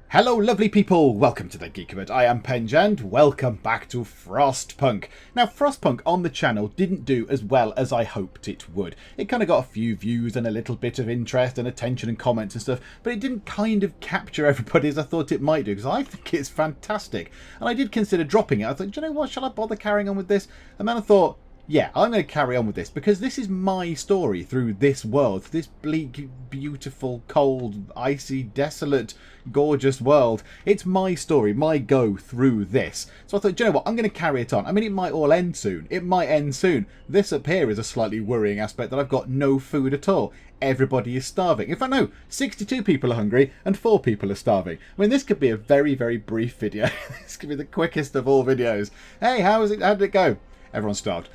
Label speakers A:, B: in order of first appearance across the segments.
A: Hello lovely people, welcome to the Geek. I am Penj and welcome back to Frostpunk. Now Frostpunk on the channel didn't do as well as I hoped it would. It kind of got a few views and a little bit of interest and attention and comments and stuff, but it didn't kind of capture everybody as I thought it might do, because I think it's fantastic. And I did consider dropping it. I thought, do you know what, shall I bother carrying on with this? And then I thought, yeah, I'm going to carry on with this because this is my story through this world, this bleak, beautiful, cold, icy, desolate, gorgeous world. It's my story, my go through this. So I thought, do you know what, I'm going to carry it on. I mean, it might all end soon. It might end soon. This up here is a slightly worrying aspect that I've got no food at all. Everybody is starving. In fact, no, 62 people are hungry and 4 people are starving. I mean, this could be a very, very brief video. This could be the quickest of all videos. Hey, how did it go? Everyone's starved.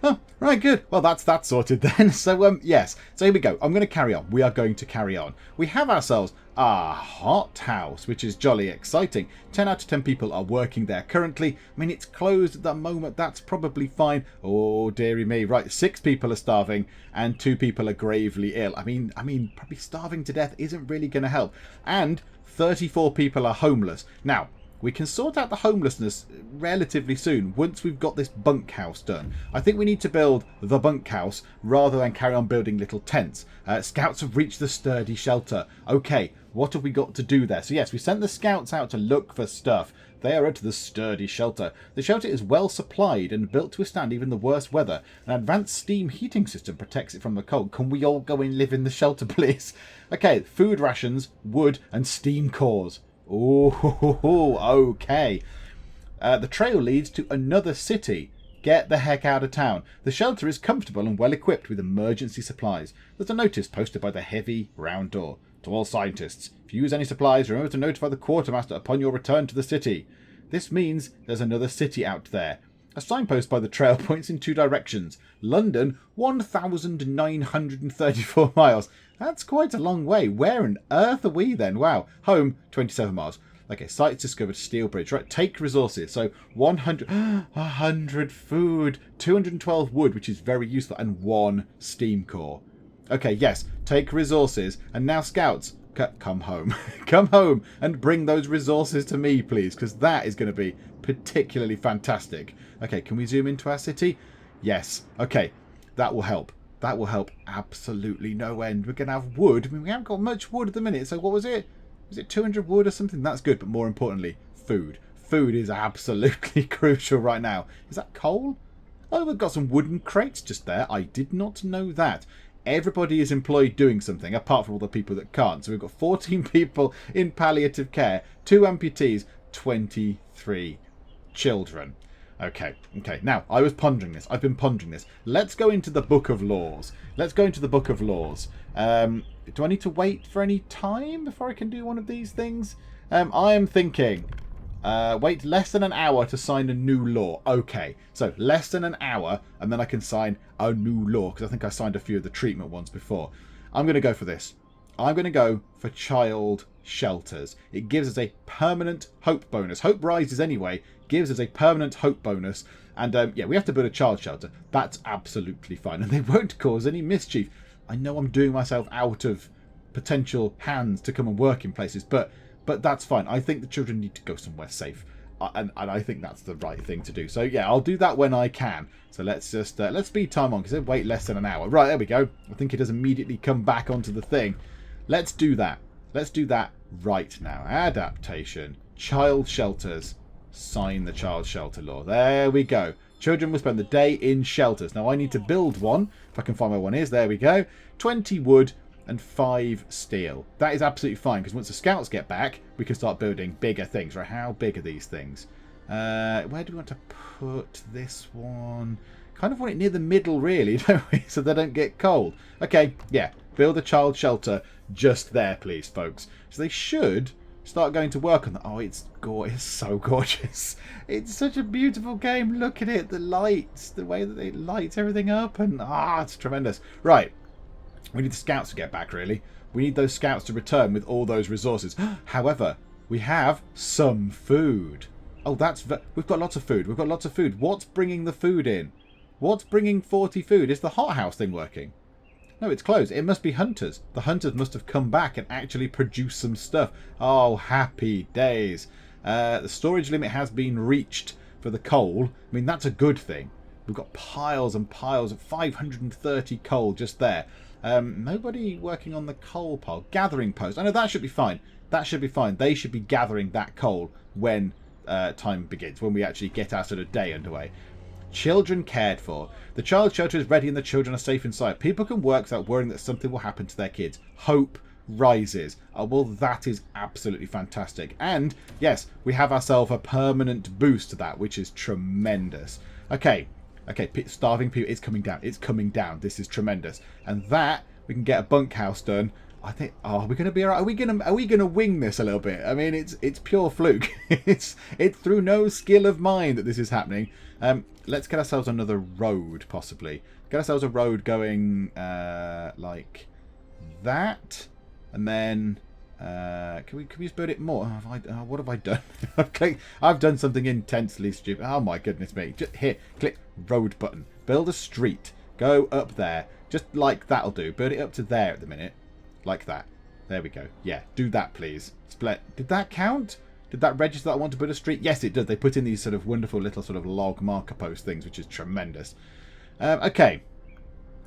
A: Oh, right, good. Well, that's that sorted then. So, yes. So here we go. I'm going to carry on. We are going to carry on. We have ourselves a hot house, which is jolly exciting. 10 out of 10 people are working there currently. I mean, it's closed at the moment. That's probably fine. Oh, dearie me. Right, 6 people are starving and 2 people are gravely ill. I mean, probably starving to death isn't really going to help. And 34 people are homeless. Now, we can sort out the homelessness relatively soon once we've got this bunkhouse done. I think we need to build the bunkhouse rather than carry on building little tents. Scouts have reached the sturdy shelter. Okay, what have we got to do there? So yes, we sent the scouts out to look for stuff. They are at the sturdy shelter. The shelter is well supplied and built to withstand even the worst weather. An advanced steam heating system protects it from the cold. Can we all go and live in the shelter, please? Okay, food rations, wood and steam cores. Oh, okay. The trail leads to another city. Get the heck out of town. The shelter is comfortable and well equipped with emergency supplies. There's a notice posted by the heavy round door. To all scientists, if you use any supplies, remember to notify the quartermaster upon your return to the city. This means there's another city out there. A signpost by the trail points in 2 directions. London, 1,934 miles. That's quite a long way. Where on earth are we then? Wow. Home, 27 miles. Okay, sites discovered, steel bridge. Right, take resources. So 100 food, 212 wood, which is very useful, and 1 steam core. Okay, yes, take resources. And now scouts, come home. Come home and bring those resources to me, please, because that is going to be particularly fantastic. Okay, can we zoom into our city? Yes. Okay, that will help. That will help absolutely no end. We're going to have wood. I mean, we haven't got much wood at the minute. So what was it? Was it 200 wood or something? That's good. But more importantly, food. Food is absolutely crucial right now. Is that coal? Oh, we've got some wooden crates just there. I did not know that. Everybody is employed doing something, apart from all the people that can't. So we've got 14 people in palliative care, 2 amputees, 23 children. Okay. Now, I was pondering this. I've been pondering this. Let's go into the Book of Laws. Do I need to wait for any time before I can do one of these things? I am thinking, wait less than an hour to sign a new law. Okay, so less than an hour, and then I can sign a new law, because I think I signed a few of the treatment ones before. I'm going to go for this. I'm going to go for child shelters. It gives us a permanent hope bonus. Hope rises anyway. Gives us a permanent hope bonus. And yeah, we have to build a child shelter. That's absolutely fine. And they won't cause any mischief. I know I'm doing myself out of potential hands to come and work in places, but that's fine. I think the children need to go somewhere safe. And I think that's the right thing to do. So yeah, I'll do that when I can. So let's just let's speed time on, because they wait less than an hour. Right, there we go. I think it does immediately come back onto the thing. Let's do that. Let's do that right now. Adaptation. Child shelters. Sign the child shelter law. There we go. Children will spend the day in shelters. Now I need to build one. If I can find where one is. There we go. 20 wood and 5 steel. That is absolutely fine, because once the scouts get back, we can start building bigger things. Right? How big are these things? Where do we want to put this one? Kind of want it near the middle, really, don't we? So they don't get cold. Okay, yeah. Build a child shelter just there, please, folks. So they should start going to work on that. Oh, it's so gorgeous. It's such a beautiful game. Look at it. The lights, the way that it lights everything up. And it's tremendous. Right. We need the scouts to get back, really. We need those scouts to return with all those resources. However, we have some food. Oh, we've got lots of food. We've got lots of food. What's bringing the food in? What's bringing 40 food? Is the hothouse thing working? No, it's closed. It must be hunters. The hunters must have come back and actually produced some stuff. Oh, happy days. The storage limit has been reached for the coal. I mean, that's a good thing. We've got piles and piles of 530 coal just there. Nobody working on the coal pile. Gathering post. I know that should be fine. That should be fine. They should be gathering that coal when time begins, when we actually get our sort of day underway. Children cared for. The child shelter is ready and the children are safe inside. People can work without worrying that something will happen to their kids. Hope rises. Oh, well, that is absolutely fantastic. And, yes, we have ourselves a permanent boost to that, which is tremendous. Okay, starving people, it's coming down. It's coming down. This is tremendous. And that, we can get a bunkhouse done. I think, are we going to be alright? Are we gonna wing this a little bit? I mean, it's pure fluke. it's through no skill of mine that this is happening. Let's get ourselves another road, possibly. Get ourselves a road going like that, and then can we just build it more? What have I done? I've done something intensely stupid. Oh my goodness me! Just here, click road button. Build a street. Go up there. Just like that'll do. Build it up to there at the minute. Like that. There we go. Yeah, do that, please. Split. Did that count? Did that register that I want to build a street? Yes, it does. They put in these sort of wonderful little sort of log marker post things, which is tremendous. Okay.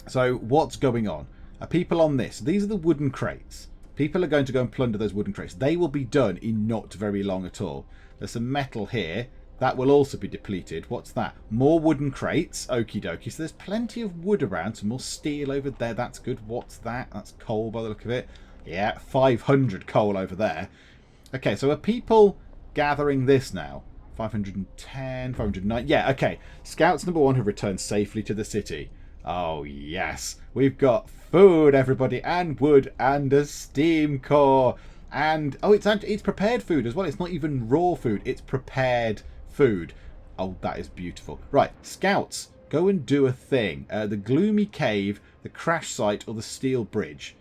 A: So, what's going on? Are people on this? These are the wooden crates. People are going to go and plunder those wooden crates. They will be done in not very long at all. There's some metal here. That will also be depleted. What's that? More wooden crates. Okie dokie. So there's plenty of wood around. Some more steel over there. That's good. What's that? That's coal by the look of it. Yeah, 500 coal over there. Okay, so are people gathering this now? 510, 509. Yeah, okay. Scouts number 1 have returned safely to the city. Oh, yes. We've got food, everybody, and wood, and a steam core. And, oh, it's prepared food as well. It's not even raw food. It's prepared food. Oh, that is beautiful. Right, scouts, go and do a thing. The gloomy cave, the crash site, or the steel bridge.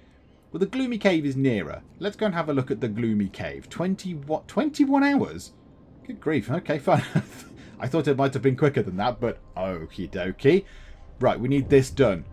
A: Well, the gloomy cave is nearer. Let's go and have a look at the gloomy cave. 21 hours? Good grief. Okay, fine. I thought it might have been quicker than that, but okie dokie. Right, we need this done.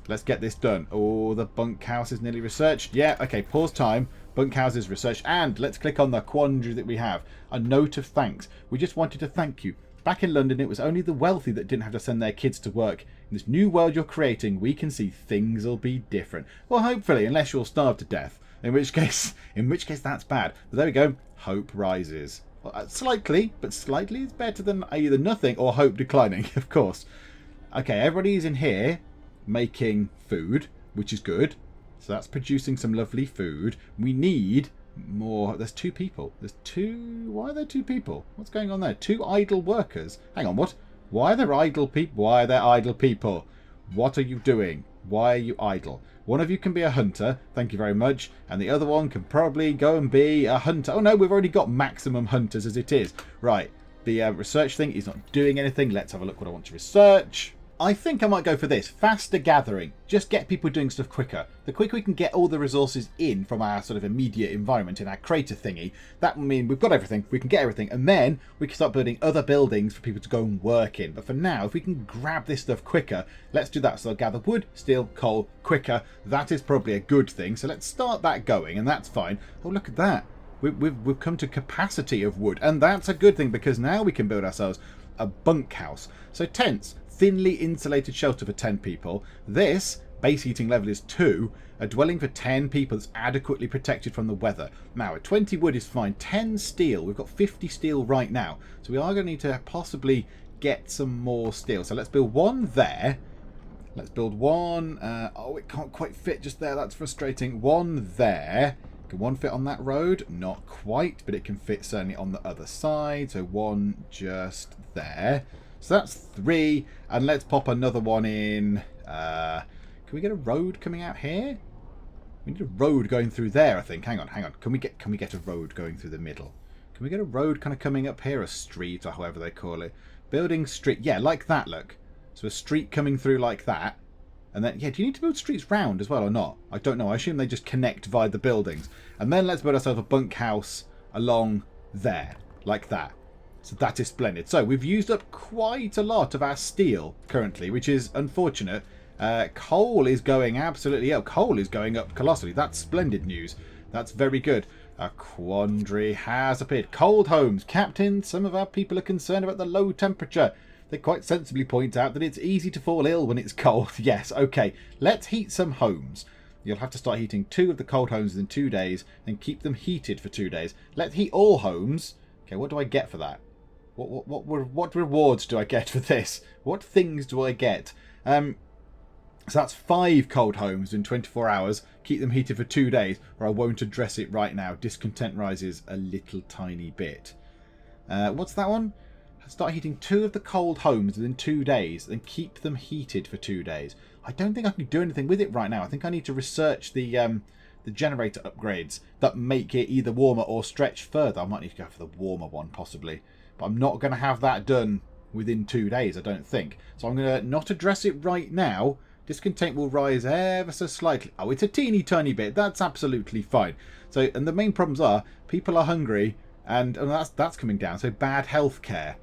A: Let's get this done. Oh, the bunkhouse is nearly researched. Yeah, okay, pause time. Bunkhouses research, and let's click on the quandary that we have. A note of thanks. We just wanted to thank you. Back in London, it was only the wealthy that didn't have to send their kids to work. In this new world you're creating, we can see things will be different. Well, hopefully, unless you'll starve to death. In which case that's bad. But there we go. Hope rises. Well, slightly, but slightly is better than either nothing or hope declining, of course. Okay, everybody's in here making food, which is good. So that's producing some lovely food. We need more. There's 2 people. Why are there 2 people? What's going on there? 2 idle workers. Hang on, what? Why are there idle people? Why are there idle people? What are you doing? Why are you idle? One of you can be a hunter. Thank you very much. And the other one can probably go and be a hunter. Oh no, we've already got maximum hunters as it is. Right. The research thing is not doing anything. Let's have a look what I want to research. I think I might go for this. Faster gathering. Just get people doing stuff quicker. The quicker we can get all the resources in from our sort of immediate environment in our crater thingy, that will mean we've got everything, we can get everything, and then we can start building other buildings for people to go and work in. But for now, if we can grab this stuff quicker, let's do that. So I'll gather wood, steel, coal, quicker. That is probably a good thing. So let's start that going, and that's fine. Oh, look at that. We've come to capacity of wood, and that's a good thing because now we can build ourselves a bunkhouse. So tents. Thinly insulated shelter for 10 people. This base heating level is 2. A dwelling for 10 people that's adequately protected from the weather. Now, 20 wood is fine. 10 steel. We've got 50 steel right now. So we are going to need to possibly get some more steel. So let's build one there. Let's build one. Oh, it can't quite fit just there. That's frustrating. One there. Can one fit on that road? Not quite, but it can fit certainly on the other side. So one just there. So that's 3, and let's pop another one in. Can we get a road coming out here? We need a road going through there, I think. Hang on. Can we get a road going through the middle? Can we get a road kind of coming up here? A street, or however they call it. Building street. Yeah, like that, look. So a street coming through like that. And then, yeah, do you need to build streets round as well or not? I don't know. I assume they just connect via the buildings. And then let's build ourselves a bunkhouse along there, like that. So that is splendid. So we've used up quite a lot of our steel currently, which is unfortunate. Coal is going absolutely up. Coal is going up colossally. That's splendid news. That's very good. A quandary has appeared. Cold homes. Captain, some of our people are concerned about the low temperature. They quite sensibly point out that it's easy to fall ill when it's cold. Yes, okay. Let's heat some homes. You'll have to start heating 2 of the cold homes within 2 days and keep them heated for 2 days. Let's heat all homes. Okay, what do I get for that? What rewards do I get for this? What things do I get? So that's 5 cold homes in 24 hours. Keep them heated for 2 days, or I won't address it right now. Discontent rises a little tiny bit. What's that one? Start heating 2 of the cold homes within 2 days, then keep them heated for 2 days. I don't think I can do anything with it right now. I think I need to research the generator upgrades that make it either warmer or stretch further. I might need to go for the warmer one, possibly. But I'm not going to have that done within 2 days, I don't think. So I'm going to not address it right now. Discontent will rise ever so slightly. Oh, it's a teeny tiny bit. That's absolutely fine. So, and the main problems are people are hungry, and that's coming down. So bad healthcare.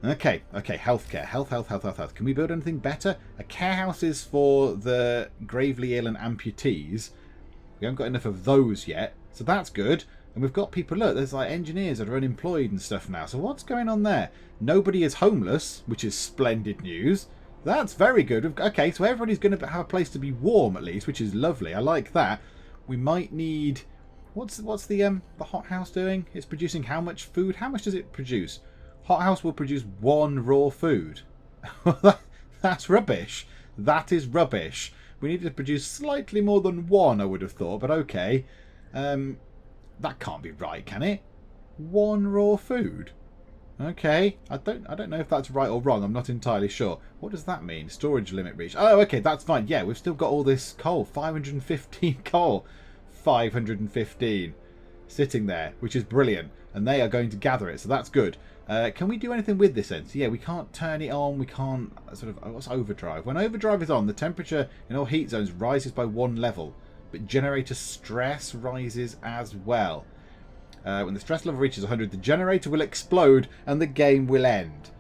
A: Okay, healthcare. Health. Can we build anything better? A care house is for the gravely ill and amputees. We haven't got enough of those yet, so that's good. And we've got people, look, there's like engineers that are unemployed and stuff now. So what's going on there? Nobody is homeless, which is splendid news. That's very good. Okay, so everybody's going to have a place to be warm at least, which is lovely. I like that. We might need... What's the hothouse doing? It's producing how much food? How much does it produce? Hothouse will produce 1 raw food. That's rubbish. That is rubbish. We need to produce slightly more than 1, I would have thought, but okay. That can't be right, can it? 1 raw food. Okay. I don't know if that's right or wrong. I'm not entirely sure. What does that mean? Storage limit reached. Oh, okay, that's fine. Yeah, we've still got all this coal. 515 coal. 515 sitting there, which is brilliant. And they are going to gather it, so that's good. Can we do anything with this then? So yeah, we can't turn it on. We can't sort of... What's overdrive? When overdrive is on, the temperature in all heat zones rises by 1 level. But generator stress rises as well. When the stress level reaches 100, the generator will explode and the game will end.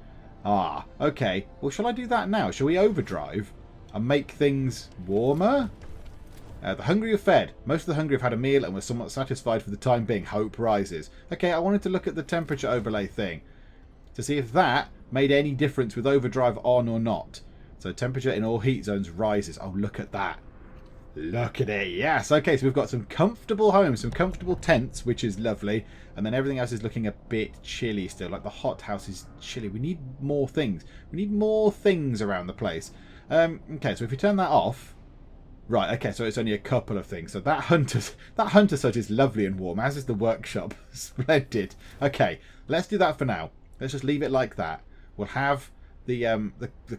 A: Ah, okay. Well, shall I do that now? Shall we overdrive and make things warmer? The hungry are fed. Most of the hungry have had a meal and were somewhat satisfied for the time being. Hope rises. Okay, I wanted to look at the temperature overlay thing to see if that made any difference with overdrive on or not. So temperature in all heat zones rises. Oh, look at that. Look at it. Yes. Okay, so we've got some comfortable homes, some comfortable tents, which is lovely. And then everything else is looking a bit chilly still. Like the hothouse is chilly. We need more things. We need more things around the place. Okay, so if we turn that off... Right, okay, so it's only a couple of things. So that hunter hut is lovely and warm, as is the workshop. Splendid. Okay, let's do that for now. Let's just leave it like that. We'll have the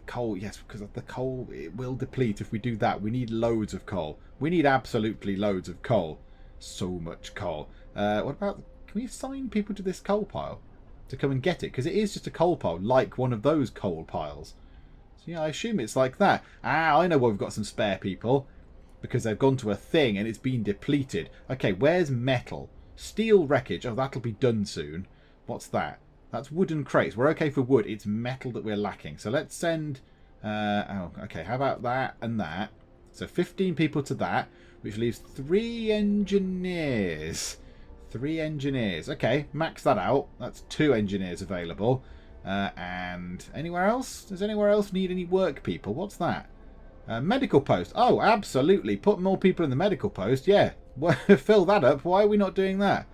A: coal, yes, because the coal, it will deplete if we do that. We need loads of coal. We need absolutely loads of coal. So much coal. What about, can we assign people to this coal pile to come and get it? Because it is just a coal pile, like one of those coal piles. So yeah, I assume it's like that. Ah, I know where we've got some spare people. Because they've gone to a thing and it's been depleted. Okay, where's metal? Steel wreckage. Oh, that'll be done soon. What's that? That's wooden crates. We're okay for wood. It's metal that we're lacking. So let's send... oh, okay, how about that and that? So 15 people to that, which leaves 3 engineers. 3 engineers. Okay, max that out. That's 2 engineers available. And anywhere else? Does anywhere else need any work people? What's that? Medical post. Oh, absolutely. Put more people in the medical post. Yeah. Fill that up. Why are we not doing that?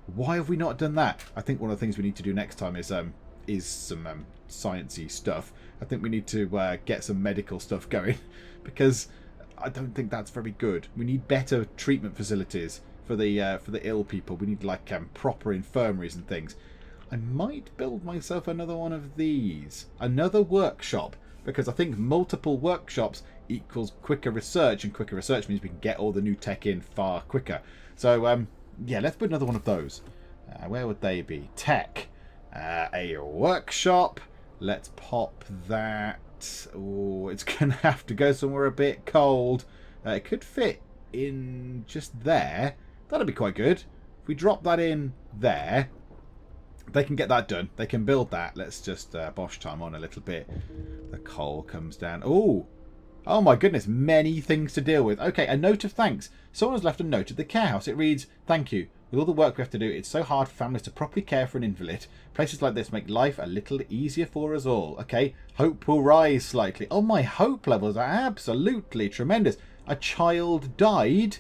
A: Why have we not done that? I think one of the things we need to do next time is some sciencey stuff. I think we need to get some medical stuff going because I don't think that's very good. We need better treatment facilities for the ill people. We need like proper infirmaries and things. I might build myself another one of these. Another workshop. Because I think multiple workshops equals quicker research, and quicker research means we can get all the new tech in far quicker. So, yeah, let's put another one of those. Where would they be? Tech. A workshop. Let's pop that. Oh, it's going to have to go somewhere a bit cold. It could fit in just there. That'll be quite good. If we drop that in there... They can get that done. They can build that. Let's just bosh time on a little bit. The coal comes down. Oh, Oh my goodness, many things to deal with. Okay, a note of thanks. Someone has left a note at the care house. It reads, "Thank you. With all the work we have to do, it's so hard for families to properly care for an invalid. Places like this make life a little easier for us all." Okay, hope will rise slightly. Oh, my hope levels are absolutely tremendous. A child died?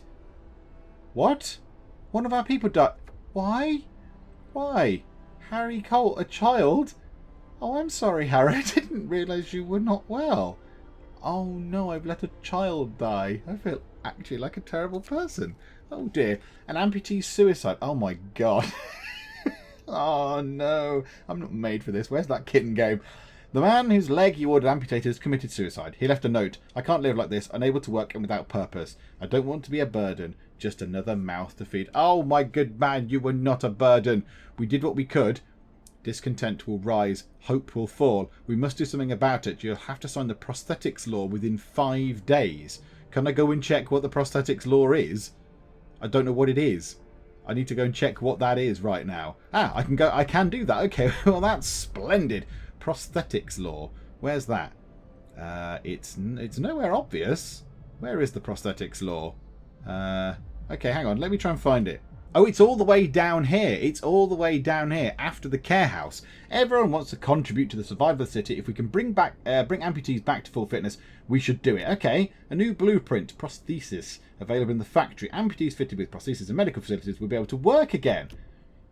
A: What? One of our people died. Why? Why? Harry Cole, a child? Oh, I'm sorry, Harry. I didn't realise you were not well. Oh no, I've let a child die. I feel actually like a terrible person. Oh dear. An amputee's suicide. Oh my god. Oh no. I'm not made for this. Where's that kitten game? The man whose leg you ordered amputated has committed suicide. He left a note. "I can't live like this, unable to work and without purpose. I don't want to be a burden. Just another mouth to feed." Oh my good man, you were not a burden. We did what we could. Discontent will rise. Hope will fall. We must do something about it. You'll have to sign the prosthetics law within 5 days. Can I go and check what the prosthetics law is? I don't know what it is. I need to go and check what that is right now. Ah, I can go. I can do that. Okay, well that's splendid. Prosthetics law. Where's that? It's nowhere obvious. Where is the prosthetics law? Okay, hang on. Let me try and find it. Oh, it's all the way down here. It's all the way down here after the care house. Everyone wants to contribute to the survival of the city. If we can bring amputees back to full fitness, we should do it. Okay, a new blueprint, prosthesis, available in the factory. Amputees fitted with prosthesis and medical facilities will be able to work again.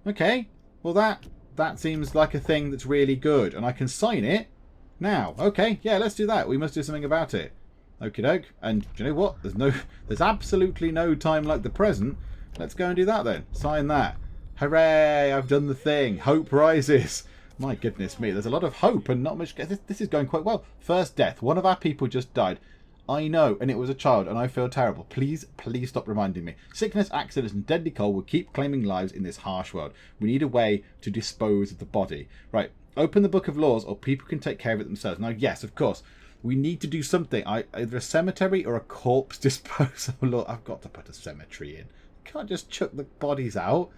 A: Okay, well that seems like a thing that's really good, and I can sign it now. Okay, yeah, let's do that. We must do something about it. Okie doke. And do you know what? There's absolutely no time like the present. Let's go and do that then. Sign that. Hooray, I've done the thing. Hope rises. My goodness me, there's a lot of hope and not much. This is going quite well. First death. One of our people just died. I know, and it was a child, and I feel terrible. Please stop reminding me. Sickness, accidents, and deadly cold will keep claiming lives in this harsh world. We need a way to dispose of the body. Right, open the Book of Laws, or people can take care of it themselves. Now, yes, of course, we need to do something. Either a cemetery or a corpse disposal law. I've got to put a cemetery in. Can't just chuck the bodies out.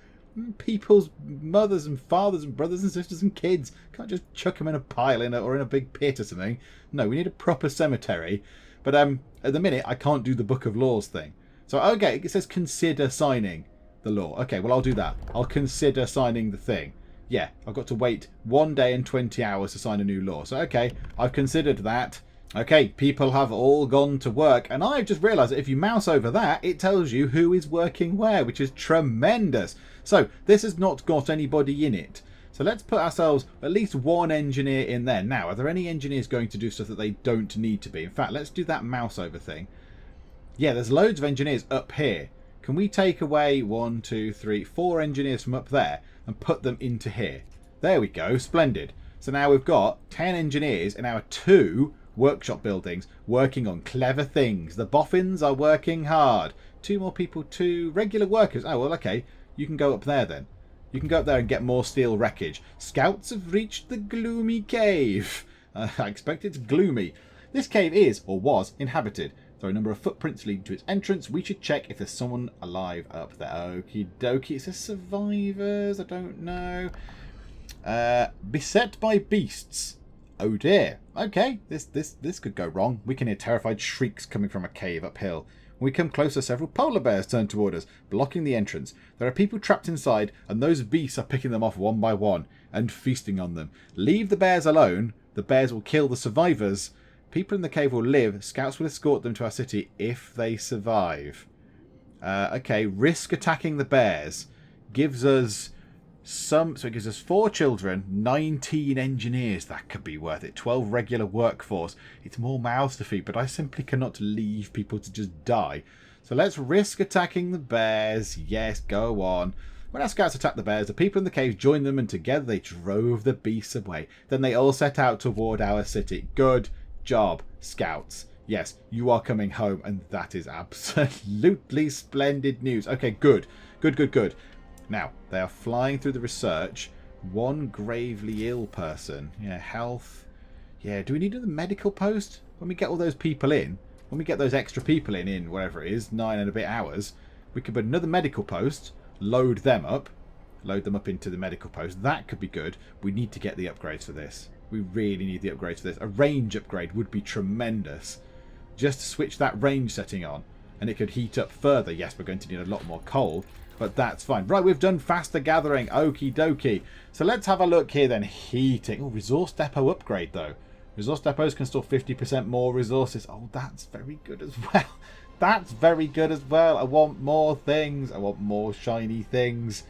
A: People's mothers and fathers and brothers and sisters and kids. Can't just chuck them in a pile or in a big pit or something. No, we need a proper cemetery. But at the minute, I can't do the Book of Laws thing. So, okay, it says consider signing the law. Okay, well, I'll do that. I'll consider signing the thing. Yeah, I've got to wait 1 day and 20 hours to sign a new law. So, okay, I've considered that. Okay, people have all gone to work, and I've just realised that if you mouse over that, it tells you who is working where, which is tremendous. So, this has not got anybody in it. So let's put ourselves at least one engineer in there. Now, are there any engineers going to do stuff that they don't need to be? In fact, let's do that mouse over thing. Yeah, there's loads of engineers up here. Can we take away 1, 2, 3, 4 engineers from up there and put them into here? There we go, splendid. So now we've got 10 engineers in our 2 workshop buildings working on clever things. The boffins are working hard. 2 more people, 2 regular workers. Oh, well, okay. You can go up there then. You can go up there and get more steel wreckage. Scouts have reached the gloomy cave. I expect it's gloomy. This cave is, or was, inhabited. There are a number of footprints leading to its entrance. We should check if there's someone alive up there. Okie dokie. It says survivors. I don't know. Beset by beasts. Oh dear. Okay, this could go wrong. We can hear terrified shrieks coming from a cave uphill. When we come closer, several polar bears turn toward us, blocking the entrance. There are people trapped inside, and those beasts are picking them off one by one and feasting on them. Leave the bears alone. The bears will kill the survivors. People in the cave will live. Scouts will escort them to our city if they survive. Okay, risk attacking the bears. Gives us so it gives us 4 children, 19 engineers. That could be worth it. 12 regular workforce. It's more mouths to feed, but I simply cannot leave people to just die. So let's risk attacking the bears. Yes, go on. When our scouts attacked the bears, the people in the cave joined them, and together they drove the beasts away. Then they all set out toward our city. Good job, scouts. Yes, you are coming home, and that is absolutely splendid news. Okay, good. Good. Now, they are flying through the research. 1 gravely ill person. Yeah, health. Yeah, do we need another medical post? When we get all those people in, when we get those extra people in whatever it is, 9 and a bit hours, we could put another medical post, load them up into the medical post. That could be good. We need to get the upgrades for this. We really need the upgrades for this. A range upgrade would be tremendous. just to switch that range setting on. And it could heat up further. Yes, we're going to need a lot more coal, but that's fine. Right, we've done faster gathering. Okie dokie. So let's have a look here then. Heating. Oh, resource depot upgrade though. Resource depots can store 50% more resources. Oh, that's very good as well. That's very good as well. I want more things. I want more shiny things.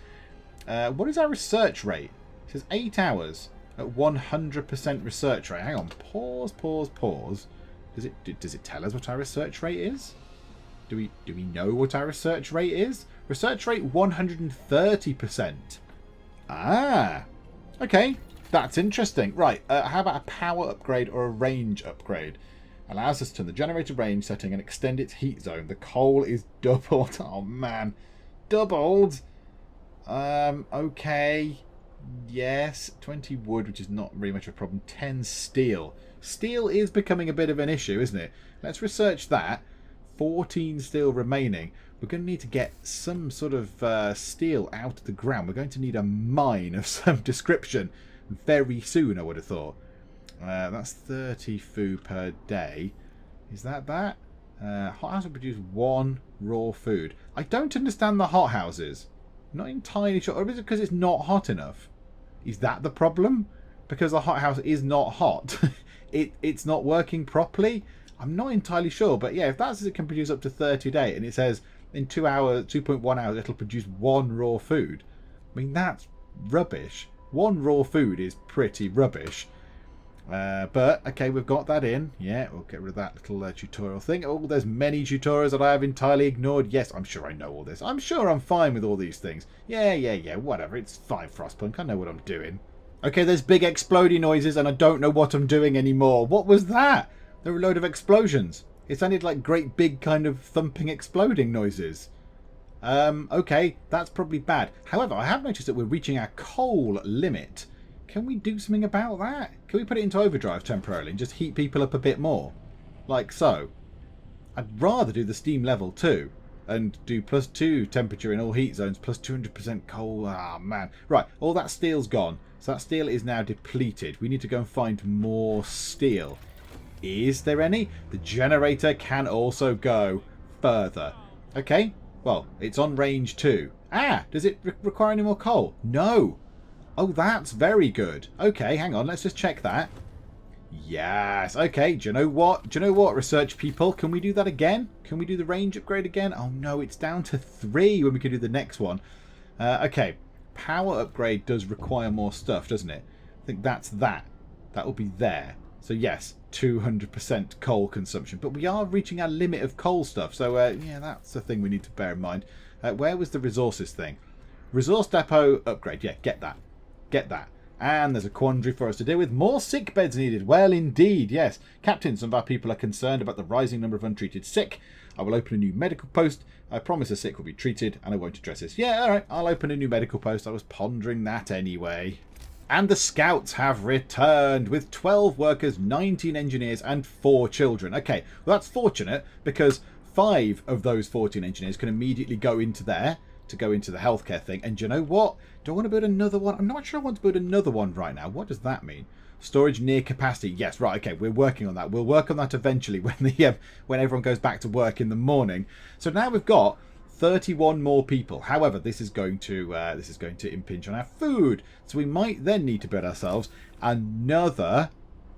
A: What is our research rate? It says 8 hours at 100% research rate. Hang on. Pause, pause, pause. Does it tell us what our research rate is? Do we know what our research rate is? Research rate 130%. Ah. Okay. That's interesting. Right. How about a power upgrade or a range upgrade? Allows us to turn the generator range setting and extend its heat zone. The coal is doubled. Oh, man. Doubled? Okay. Yes. 20 wood, which is not really much of a problem. 10 steel. Steel is becoming a bit of an issue, isn't it? Let's research that. 14 steel remaining. We're going to need to get some sort of steel out of the ground. We're going to need a mine of some description very soon, I would have thought. That's 30 food per day. Is that? Hothouse will produce 1 raw food. I don't understand the hothouses. Not entirely sure. Or is it because it's not hot enough? Is that the problem? Because the hothouse is not hot. It's not working properly? I'm not entirely sure. But yeah, if that says it can produce up to 30 a day, and it says in 2.1 hours it'll produce 1 raw food. I mean, that's rubbish. 1 raw food is pretty rubbish. But, okay, we've got that in. Yeah, we'll get rid of that little tutorial thing. Oh, there's many tutorials that I have entirely ignored. Yes, I'm sure I know all this. I'm sure I'm fine with all these things. Yeah, whatever. It's fine, Frostpunk. I know what I'm doing. Okay, there's big exploding noises, and I don't know what I'm doing anymore. What was that? There were a load of explosions. It sounded like great big kind of thumping exploding noises. Okay, that's probably bad. However, I have noticed that we're reaching our coal limit. Can we do something about that? Can we put it into overdrive temporarily and just heat people up a bit more? Like so. I'd rather do the steam level too. And do +2 temperature in all heat zones, plus 200% coal. Ah, man. Right, all that steel's gone. So that steel is now depleted. We need to go and find more steel. Is there any? The generator can also go further. Okay, well, it's on range 2. Ah, does it require any more coal? No. Oh, that's very good. Okay, hang on. Let's just check that. Yes. Okay, do you know what? Do you know what, research people? Can we do that again? Can we do the range upgrade again? Oh, no, it's down to 3 when we can do the next one. Okay, power upgrade does require more stuff, doesn't it? I think that's that. That will be there. So, yes, 200% coal consumption. But we are reaching our limit of coal stuff. So, yeah, that's a thing we need to bear in mind. Where was the resources thing? Resource depot upgrade. Yeah, get that. Get that. And there's a quandary for us to deal with. More sick beds needed. Well, indeed, yes. Captain, some of our people are concerned about the rising number of untreated sick. I will open a new medical post. I promise the sick will be treated, and I won't address this. Yeah, all right, I'll open a new medical post. I was pondering that anyway. And the scouts have returned with 12 workers, 19 engineers, and 4 children. Okay, well, that's fortunate because 5 of those 14 engineers can immediately go into there to go into the healthcare thing. And do you know what? Do I want to build another one? I'm not sure I want to build another one right now. What does that mean? Storage near capacity. Yes, right. Okay, we're working on that. We'll work on that eventually when everyone goes back to work in the morning. So now we've got 31 more people. However, this is going to impinge on our food. So we might then need to build ourselves another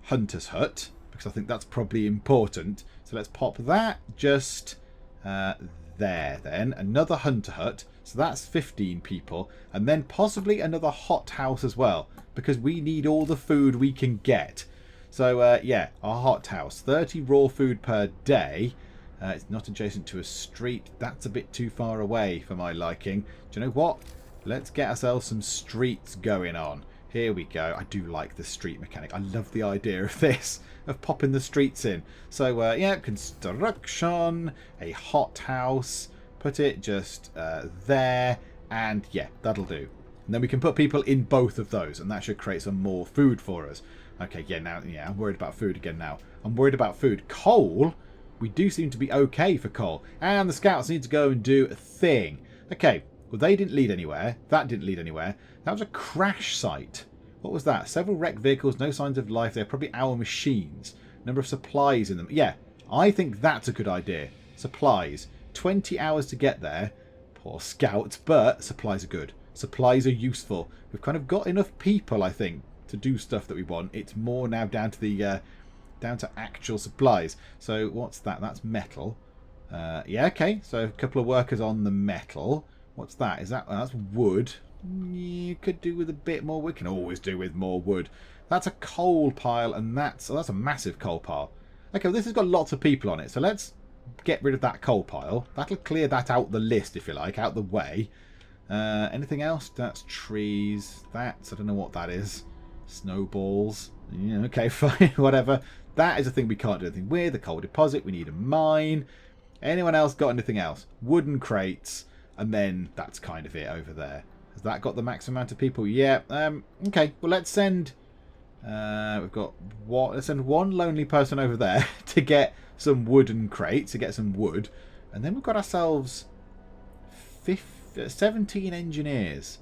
A: hunter's hut because I think that's probably important. So let's pop that just there then. Another hunter hut. So that's 15 people. And then possibly another hothouse as well. Because we need all the food we can get. So, yeah, our hothouse. 30 raw food per day. It's not adjacent to a street. That's a bit too far away for my liking. Do you know what? Let's get ourselves some streets going on. Here we go. I do like the street mechanic. I love the idea of this. Of popping the streets in. So, yeah, construction. A hothouse. Put it just there. And, yeah, that'll do. And then we can put people in both of those. And that should create some more food for us. Okay, yeah, now, yeah, I'm worried about food again now. I'm worried about food. Coal? We do seem to be okay for coal. And the scouts need to go and do a thing. Okay, well, they didn't lead anywhere. That didn't lead anywhere. That was a crash site. What was that? Several wrecked vehicles, no signs of life. They're probably our machines. Number of supplies in them. Yeah, I think that's a good idea. Supplies. 20 hours to get there. Poor scouts, but supplies are good. Supplies are useful. We've kind of got enough people, I think, to do stuff that we want. It's more now down to the down to actual supplies. So what's that? That's metal. Yeah, okay. So a couple of workers on the metal. What's that? Is that that's wood? You could do with a bit more. We can always do with more wood. That's a coal pile, and that's a massive coal pile. Okay, well, this has got lots of people on it, so let's get rid of that coal pile. That'll clear that out the list, if you like, out the way. Anything else? That's trees. That's, I don't know what that is. Snowballs. Yeah, okay, fine, whatever. That is a thing we can't do anything with. A coal deposit. We need a mine. Anyone else got anything else? Wooden crates. And then that's kind of it over there. Has that got the max amount of people? Yeah. Okay, well, let's send... we've got let's send one lonely person over there to get some wooden crates, to get some wood. And then we've got ourselves 17 engineers.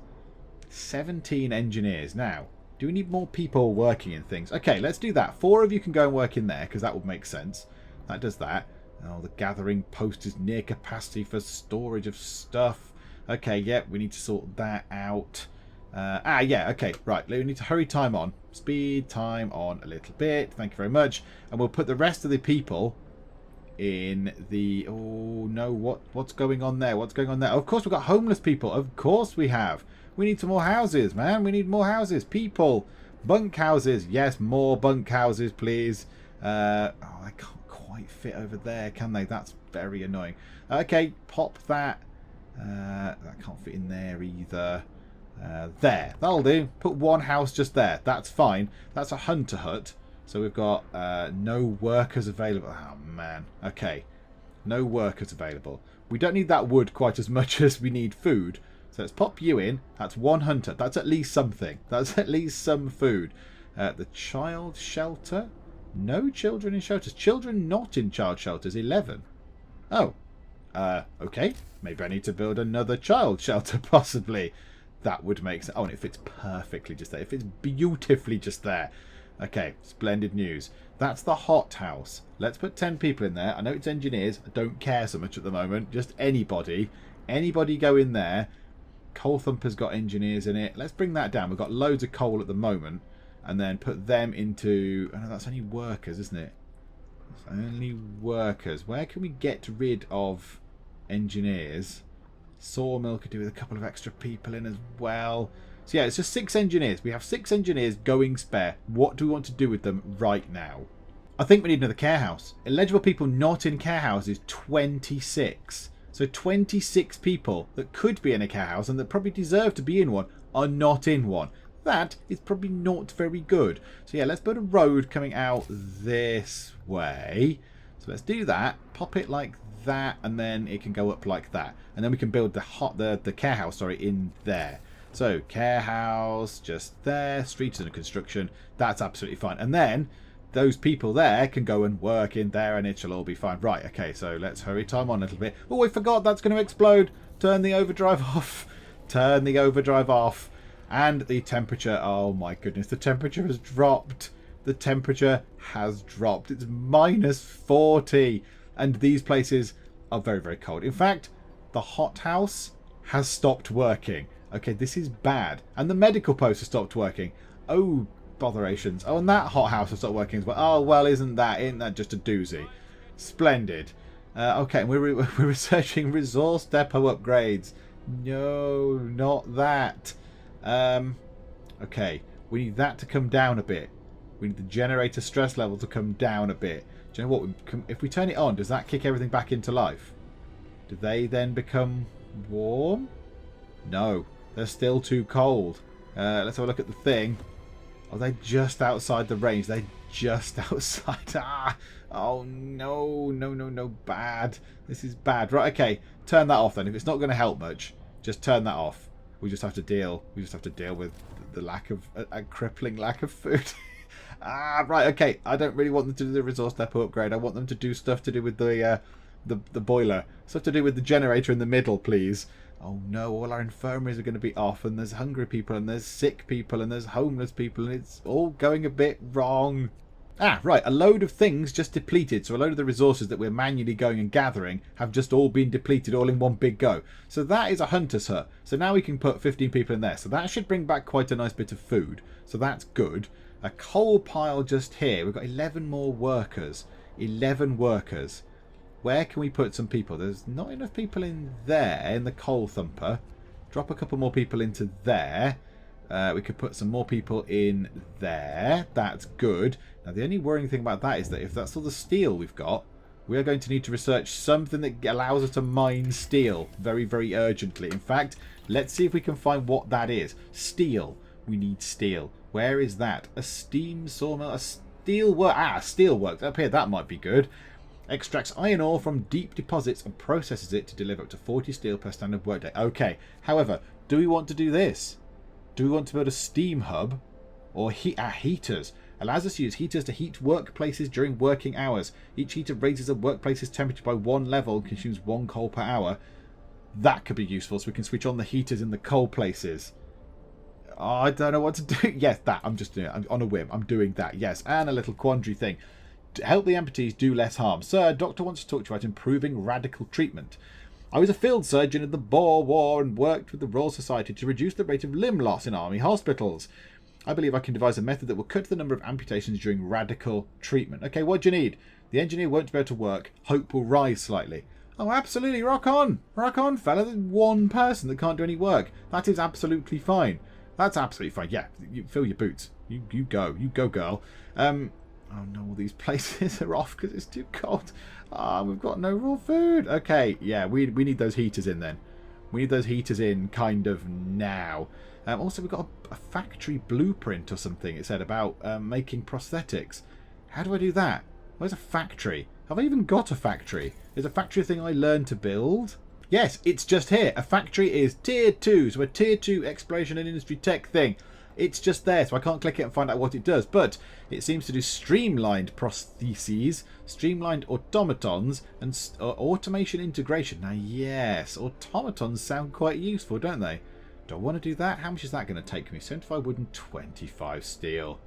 A: 17 engineers. Now, do we need more people working in things? Okay, let's do that. 4 of you can go and work in there, because that would make sense. That does that. Oh, the gathering post is near capacity for storage of stuff. Okay, yep, we need to sort that out. Yeah, okay, right. We need to hurry time on. Speed time on a little bit. Thank you very much. And we'll put the rest of the people in the... Oh, no, what's going on there? What's going on there? Of course, we've got homeless people. Of course we have. We need some more houses, man. We need more houses. People. Bunkhouses. Yes, more bunkhouses, please. Oh, I can't quite fit over there, can they? That's very annoying. Okay, pop that. That can't fit in there either. There, that'll do. Put one house just there. That's fine. That's a hunter hut. So we've got no workers available. Oh, man. Okay. No workers available. We don't need that wood quite as much as we need food. So let's pop you in. That's one hunter. That's at least something. That's at least some food. The child shelter. No children in shelters. Children not in child shelters. 11. Oh. Okay. Maybe I need to build another child shelter, possibly. That would make sense. Oh, and it fits perfectly just there. It fits beautifully just there. Okay, splendid news. That's the hot house. Let's put 10 people in there. I know it's engineers. I don't care so much at the moment. Just anybody. Anybody go in there. Coal Thumper's got engineers in it. Let's bring that down. We've got loads of coal at the moment. And then put them into... Oh, no, that's only workers, isn't it? It's only workers. Where can we get rid of engineers? Sawmill could do with a couple of extra people in as well. So yeah, it's just 6 engineers. We have 6 engineers going spare. What do we want to do with them right now? I think we need another care house. Eligible people not in care houses, 26. So 26 people that could be in a care house and that probably deserve to be in one are not in one. That is probably not very good. So yeah, let's build a road coming out this way. So let's do that. Pop it like that, and then it can go up like that. And then we can build the care house, sorry, in there. So care house just there. Streets under construction. That's absolutely fine. And then those people there can go and work in there, and it shall all be fine. Right, okay, so let's hurry time on a little bit. Oh, I forgot that's going to explode. Turn the overdrive off. Turn the overdrive off. And the temperature, oh my goodness, the temperature has dropped. The temperature has dropped. It's minus 40. And these places are very, very cold. In fact, the hothouse has stopped working. Okay, this is bad. And the medical post has stopped working. Oh, botherations. Oh, and that hothouse has stopped working as well. Oh, well, isn't that just a doozy? Splendid. Okay, and we're researching resource depot upgrades. No, not that. Okay, we need that to come down a bit. We need the generator stress level to come down a bit. Do you know what? If we turn it on, does that kick everything back into life? Do they then become warm? No, they're still too cold. Let's have a look at the thing. Oh, they're just outside the range. They're just outside. Ah! Oh, no, no, no, no. Bad. This is bad. Right, okay. Turn that off then. If it's not going to help much, just turn that off. We just have to deal. We just have to deal with the lack of a crippling lack of food. Right. Okay. I don't really want them to do the resource depot upgrade. I want them to do stuff to do with the boiler, stuff to do with the generator in the middle, please. Oh no! All our infirmaries are going to be off, and there's hungry people, and there's sick people, and there's homeless people, and it's all going a bit wrong. Ah, right, a load of things just depleted. So a load of the resources that we're manually going and gathering have just all been depleted all in one big go. So that is a hunter's hut. So now we can put 15 people in there. So that should bring back quite a nice bit of food. So that's good. A coal pile just here. We've got 11 more workers. 11 workers. Where can we put some people? There's not enough people in there, in the coal thumper. Drop a couple more people into there. We could put some more people in there. That's good. Now, the only worrying thing about that is that if that's all the steel we've got, we are going to need to research something that allows us to mine steel very, very urgently. In fact, let's see if we can find what that is. Steel. We need steel. Where is that? A steam sawmill? A steelwork? Ah, steelworks. Up here, that might be good. Extracts iron ore from deep deposits and processes it to deliver up to 40 steel per standard workday. Okay. However, do we want to do this? Do we want to build a steam hub or heaters? Allows us to use heaters to heat workplaces during working hours. Each heater raises a workplace's temperature by 1 level and consumes 1 coal per hour. That could be useful, so we can switch on the heaters in the coal places. Oh, I don't know what to do. Yes, that. I'm just doing it. I'm on a whim. I'm doing that. Yes, and a little quandary thing. To help the amputees do less harm. Sir, doctor wants to talk to you about improving radical treatment. I was a field surgeon in the Boer War and worked with the Royal Society to reduce the rate of limb loss in army hospitals. I believe I can devise a method that will cut the number of amputations during radical treatment. Okay, what do you need? The engineer won't be able to work. Hope will rise slightly. Oh, absolutely. Rock on. Rock on, fella. There's one person that can't do any work. That is absolutely fine. That's absolutely fine. Yeah, you fill your boots. You go. You go, girl. Oh no, all these places are off because it's too cold. Ah, we've got no raw food. Okay, yeah, we need those heaters in then. We need those heaters in kind of now. Also, we've got a factory blueprint or something. It said about making prosthetics. How do I do that? Where's a factory? Have I even got a factory? Is a factory a thing I learned to build? Yes, it's just here. A factory is tier 2. So a tier 2 exploration and industry tech thing. It's just there, so I can't click it and find out what it does. But it seems to do streamlined prostheses, streamlined automatons, and automation integration. Now, yes, automatons sound quite useful, don't they? Do I want to do that? How much is that going to take me? 75 wood and 25 steel.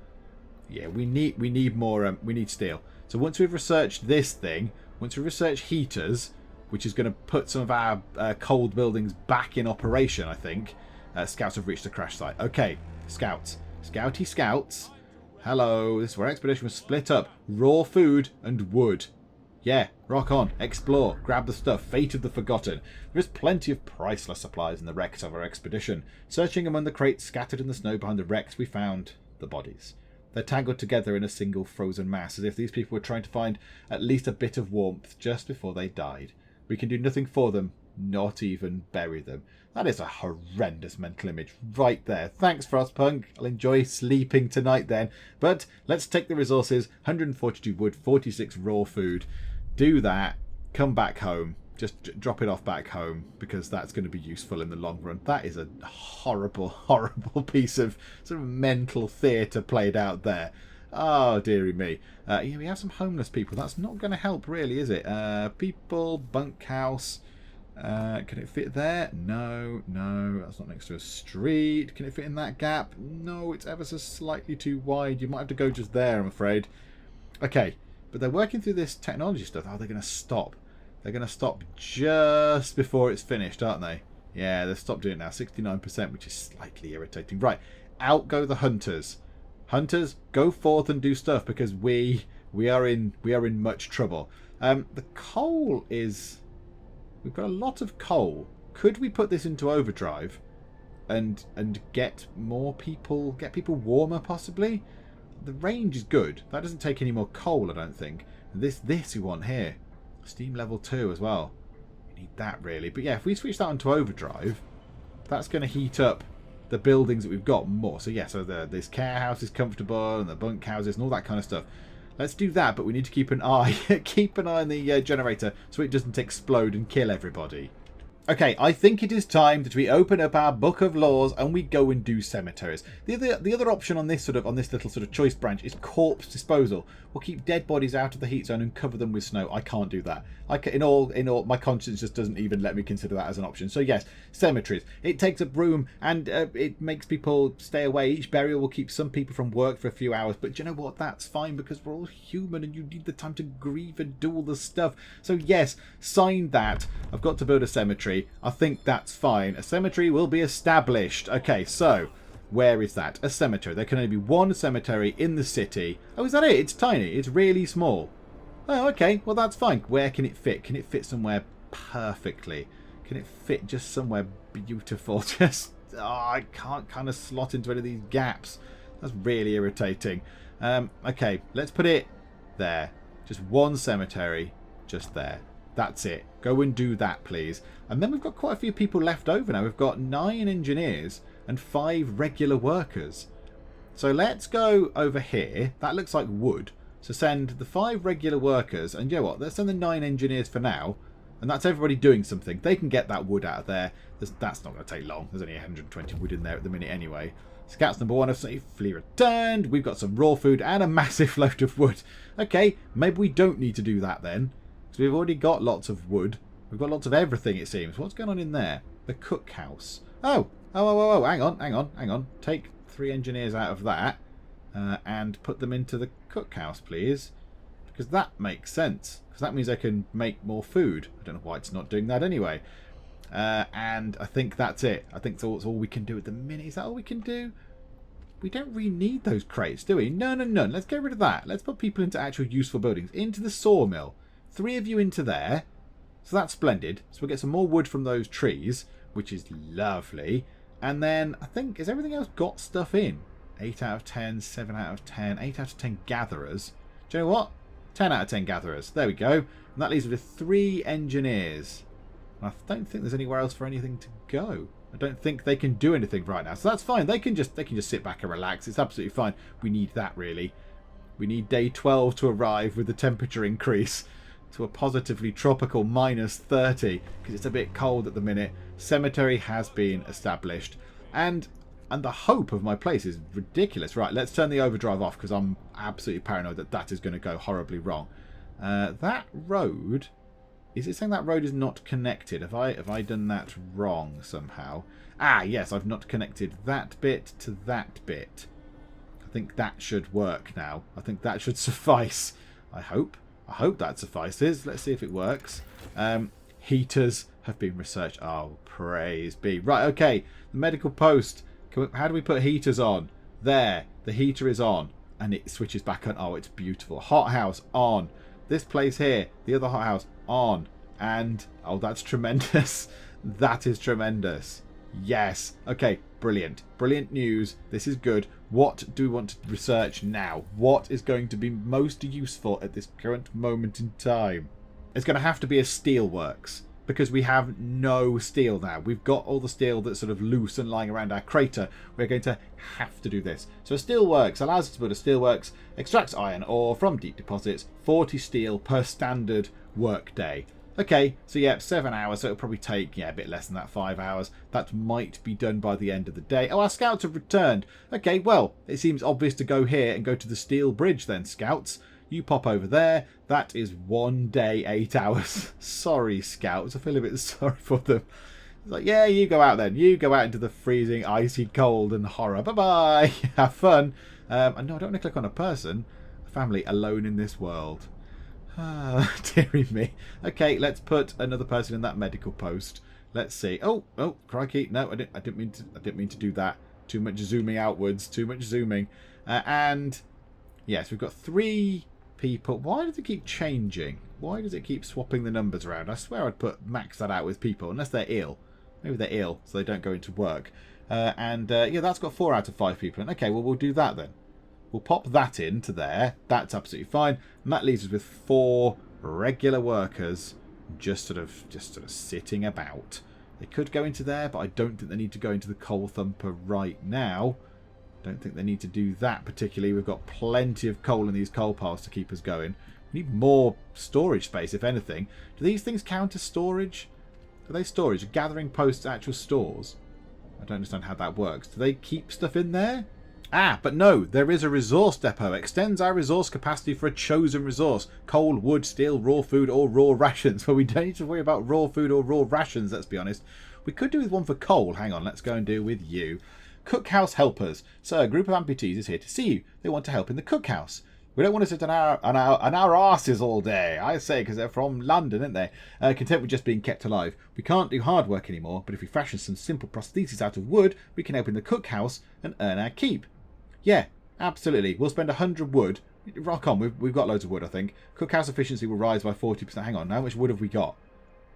A: Yeah, we need more. We need steel. So once we've researched this thing, once we've researched heaters, which is going to put some of our cold buildings back in operation, I think. Scouts have reached the crash site. Okay. Scouts. Scouty scouts. Hello. This is where expedition was split up. Raw food and wood. Yeah, rock on. Explore. Grab the stuff. Fate of the forgotten. There is plenty of priceless supplies in the wrecks of our expedition. Searching among the crates scattered in the snow behind the wrecks, we found the bodies. They're tangled together in a single frozen mass, as if these people were trying to find at least a bit of warmth just before they died. We can do nothing for them, not even bury them. That is a horrendous mental image right there. Thanks, Frostpunk. I'll enjoy sleeping tonight then. But let's take the resources. 142 wood, 46 raw food. Do that. Come back home. Just drop it off back home because that's going to be useful in the long run. That is a horrible, horrible piece of sort of mental theatre played out there. Oh, dearie me. Yeah, we have some homeless people. That's not going to help really, is it? People, bunkhouse. Can it fit there? No, that's not next to a street. Can it fit in that gap? No, it's ever so slightly too wide. You might have to go just there, I'm afraid. Okay, but they're working through this technology stuff. Oh, they're going to stop. They're going to stop just before it's finished, aren't they? Yeah, they've stopped doing it now. 69%, which is slightly irritating. Right, out go the hunters. Hunters, go forth and do stuff because we are in much trouble. The coal is... We've got a lot of coal. Could we put this into overdrive and get more people, get people warmer possibly? The range is good. That doesn't take any more coal, I don't think. This we want here. Steam level 2 as well. We need that really. But yeah, if we switch that onto overdrive, that's going to heat up the buildings that we've got more. So yeah, so this care house is comfortable and the bunkhouses and all that kind of stuff. Let's do that, but we need to keep an eye on the generator so it doesn't explode and kill everybody. Okay, I think it is time that we open up our book of laws and we go and do cemeteries. The other option on this little sort of choice branch is corpse disposal. We'll keep dead bodies out of the heat zone and cover them with snow. I can't do that. In all, my conscience just doesn't even let me consider that as an option. So yes, cemeteries. It takes up room and it makes people stay away. Each burial will keep some people from work for a few hours. But do you know what? That's fine because we're all human and you need the time to grieve and do all the stuff. So yes, sign that. I've got to build a cemetery. I think that's fine. A cemetery will be established. Okay, so where is that? A cemetery. There can only be one cemetery in the city. Oh, is that it? It's tiny. It's really small. Oh, okay. Well, that's fine. Where can it fit? Can it fit somewhere perfectly? Can it fit just somewhere beautiful? Just, I can't kind of slot into any of these gaps. That's really irritating. Okay, let's put it there. Just one cemetery. Just there. That's it. Go and do that, please. And then we've got quite a few people left over now. We've got 9 engineers and 5 regular workers. So let's go over here. That looks like wood. So send the 5 regular workers. And you know what? Let's send the 9 engineers for now. And that's everybody doing something. They can get that wood out of there. That's not going to take long. There's only 120 wood in there at the minute anyway. Scouts number 1 have safely returned. We've got some raw food and a massive load of wood. Okay, maybe we don't need to do that then. Because we've already got lots of wood. We've got lots of everything, it seems. What's going on in there? The cookhouse. Oh, hang on. Take 3 engineers out of that and put them into the cookhouse, please. Because that makes sense. Because that means I can make more food. I don't know why it's not doing that anyway. And I think that's it. I think that's all we can do at the minute. Is that all we can do? We don't really need those crates, do we? No. Let's get rid of that. Let's put people into actual useful buildings. Into the sawmill. 3 of you into there. So that's splendid. So we'll get some more wood from those trees, which is lovely. And then I think, has everything else got stuff in? 8 out of 10, 7 out of 10, 8 out of 10 gatherers. Do you know what? 10 out of 10 gatherers. There we go. And that leaves us with 3 engineers. And I don't think there's anywhere else for anything to go. I don't think they can do anything right now. So that's fine. They can just sit back and relax. It's absolutely fine. We need that, really. We need day 12 to arrive with the temperature increase to a positively tropical -30 because it's a bit cold at the minute. Cemetery has been established, and the hope of my place is ridiculous. Right, let's turn the overdrive off because I'm absolutely paranoid that is going to go horribly wrong. That road, is it saying that road is not connected? Have I done that wrong somehow? Ah, yes, I've not connected that bit to that bit. I think that should work now. I think that should suffice. I hope that suffices. Let's see if it works. Heaters have been researched. Oh, praise be. Right, okay. The medical post. How do we put heaters on? There. The heater is on. And it switches back on. Oh, it's beautiful. Hothouse on. This place here. The other hothouse on. And, oh, that's tremendous. That is tremendous. Yes. Okay, brilliant. Brilliant news. This is good. What do we want to research now? What is going to be most useful at this current moment in time? It's going to have to be a steelworks because we have no steel now. We've got all the steel that's sort of loose and lying around our crater. We're going to have to do this. So a steelworks allows us to build a steelworks, extracts iron ore from deep deposits, 40 steel per standard work day. Okay, so yeah, 7 hours, so it'll probably take, a bit less than that, 5 hours. That might be done by the end of the day. Oh, our scouts have returned. Okay, well, it seems obvious to go here and go to the steel bridge then, scouts. You pop over there. That is 1 day, 8 hours. Sorry, scouts. I feel a bit sorry for them. It's like, yeah, you go out then. You go out into the freezing, icy cold and horror. Bye-bye. Have fun. And no, I don't want to click on a person. A family alone in this world. Ah, dearie me. Okay, let's put another person in that medical post. Let's see. Oh, crikey! No, I didn't mean to do that. Too much zooming outwards. Too much zooming. And yes, we've got 3 people. Why does it keep changing? Why does it keep swapping the numbers around? I swear I'd max that out with people, unless they're ill. Maybe they're ill, so they don't go into work. Yeah, that's got 4 out of 5 people. And okay, well we'll do that then. We'll pop that into there. That's absolutely fine. And that leaves us with 4 regular workers just sort of sitting about. They could go into there, but I don't think they need to go into the coal thumper right now. Don't think they need to do that particularly. We've got plenty of coal in these coal piles to keep us going. We need more storage space, if anything. Do these things count as storage? Are they storage? Gathering posts, actual stores? I don't understand how that works. Do they keep stuff in there? Ah, but no, there is a resource depot. Extends our resource capacity for a chosen resource. Coal, wood, steel, raw food, or raw rations. Well, we don't need to worry about raw food or raw rations, let's be honest. We could do with one for coal. Hang on, let's go and deal with you. Cookhouse helpers. So a group of amputees is here to see you. They want to help in the cookhouse. We don't want to sit on our arses all day, I say, because they're from London, aren't they? Content with just being kept alive. We can't do hard work anymore, but if we fashion some simple prostheses out of wood, we can help in the cookhouse and earn our keep. Yeah, absolutely. We'll spend 100 wood. Rock on, we've got loads of wood, I think. Cookhouse efficiency will rise by 40%. Hang on, how much wood have we got?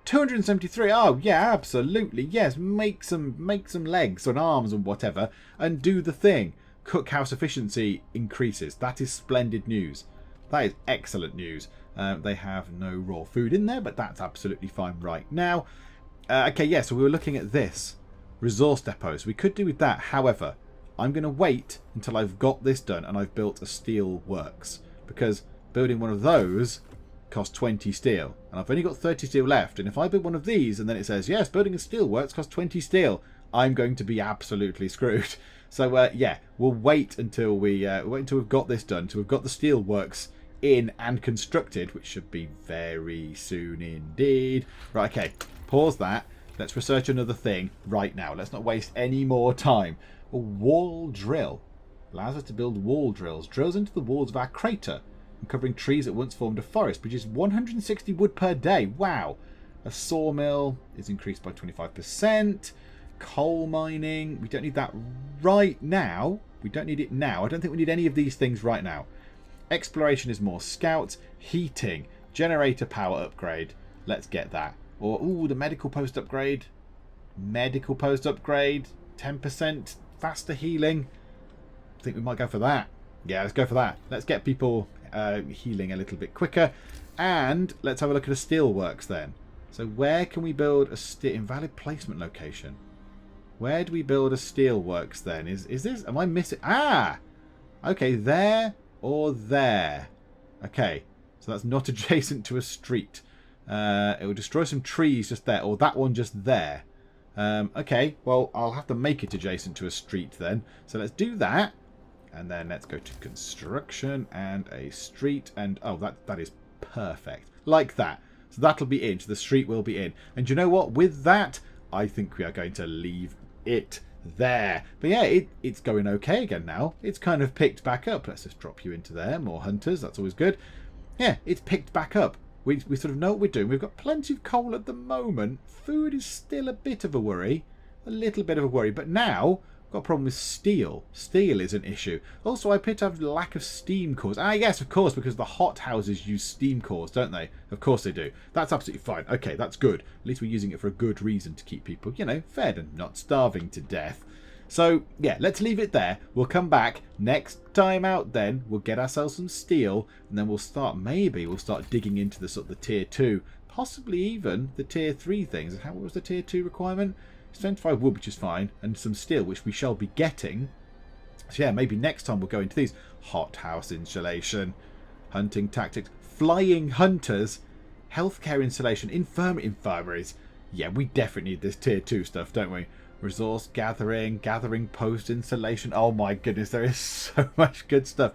A: 273. Oh, yeah, absolutely. Yes, make some legs and arms and whatever, and do the thing. Cookhouse efficiency increases. That is splendid news. That is excellent news. They have no raw food in there, but that's absolutely fine right now. Okay, yeah, so we were looking at this. Resource depots. We could do with that. However, I'm going to wait until I've got this done and I've built a steel works. Because building one of those costs 20 steel. And I've only got 30 steel left. And if I build one of these and then it says, yes, building a steel works costs 20 steel, I'm going to be absolutely screwed. So, yeah, we'll wait until we've got this done, until we've got the steelworks in and constructed, which should be very soon indeed. Right, okay, pause that. Let's research another thing right now. Let's not waste any more time. A wall drill allows us to build wall drills. Drills into the walls of our crater, uncovering trees that once formed a forest, produces 160 wood per day. Wow. A sawmill is increased by 25%. Coal mining, we don't need that right now. We don't need it now. I don't think we need any of these things right now. Exploration is more scouts. Heating, generator power upgrade. Let's get that. Or, ooh, the medical post upgrade. Medical post upgrade. 10% faster healing. I think we might go for that. Yeah, let's go for that. Let's get people healing a little bit quicker. And let's have a look at a steelworks then. So where can we build a invalid placement location? Where do we build a steelworks then? Is this... Am I missing... Ah! Okay, there or there. Okay, so that's not adjacent to a street. It will destroy some trees just there. Or that one just there. Okay, well, I'll have to make it adjacent to a street then. So let's do that. And then let's go to construction and a street. And, oh, that is perfect. Like that. So that'll be in. So the street will be in. And you know what? With that, I think we are going to leave it there. But yeah, it's going okay again now. It's kind of picked back up. Let's just drop you into there. More hunters. That's always good. Yeah, it's picked back up. We sort of know what we're doing. We've got plenty of coal at the moment. Food is still a bit of a worry. A little bit of a worry. But now, got a problem with steel. Steel is an issue. Also, I appear to have lack of steam cores. Ah, yes, of course, because the hot houses use steam cores, don't they? Of course they do. That's absolutely fine. Okay, that's good. At least we're using it for a good reason to keep people, you know, fed and not starving to death. So, yeah, let's leave it there. We'll come back next time out then. We'll get ourselves some steel, and then we'll start, maybe we'll start digging into the sort of the tier 2, possibly even the tier 3 things. What was the tier 2 requirement? 75 wood, which is fine, and some steel, which we shall be getting. So yeah, maybe next time we'll go into these. Hothouse insulation, hunting tactics, flying hunters, healthcare insulation, infirmaries. Yeah, we definitely need this tier 2 stuff, don't we? Resource gathering post insulation. Oh my goodness, there is so much good stuff.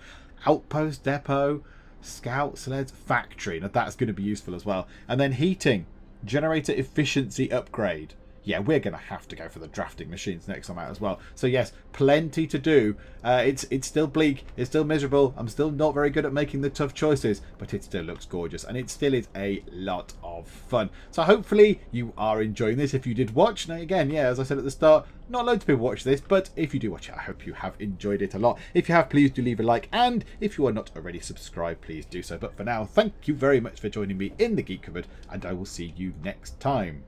A: Outpost depot, scout sleds, factory. Now that's going to be useful as well. And then heating, generator efficiency upgrade. Yeah, we're going to have to go for the drafting machines next time out as well. So yes, plenty to do. It's still bleak. It's still miserable. I'm still not very good at making the tough choices, but it still looks gorgeous. And it still is a lot of fun. So hopefully you are enjoying this if you did watch. Now again, yeah, as I said at the start, not loads of people watch this, but if you do watch it, I hope you have enjoyed it a lot. If you have, please do leave a like. And if you are not already subscribed, please do so. But for now, thank you very much for joining me in the Geek Cupboard, and I will see you next time.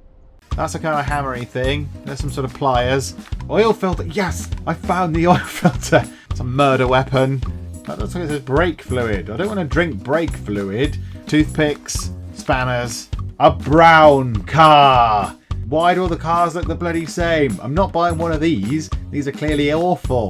A: That's a kind of hammery thing. There's some sort of pliers. Oil filter. Yes, I found the oil filter. It's a murder weapon. That looks like it says brake fluid. I don't want to drink brake fluid. Toothpicks, spanners, a brown car. Why do all the cars look the bloody same? I'm not buying one of these. These are clearly awful.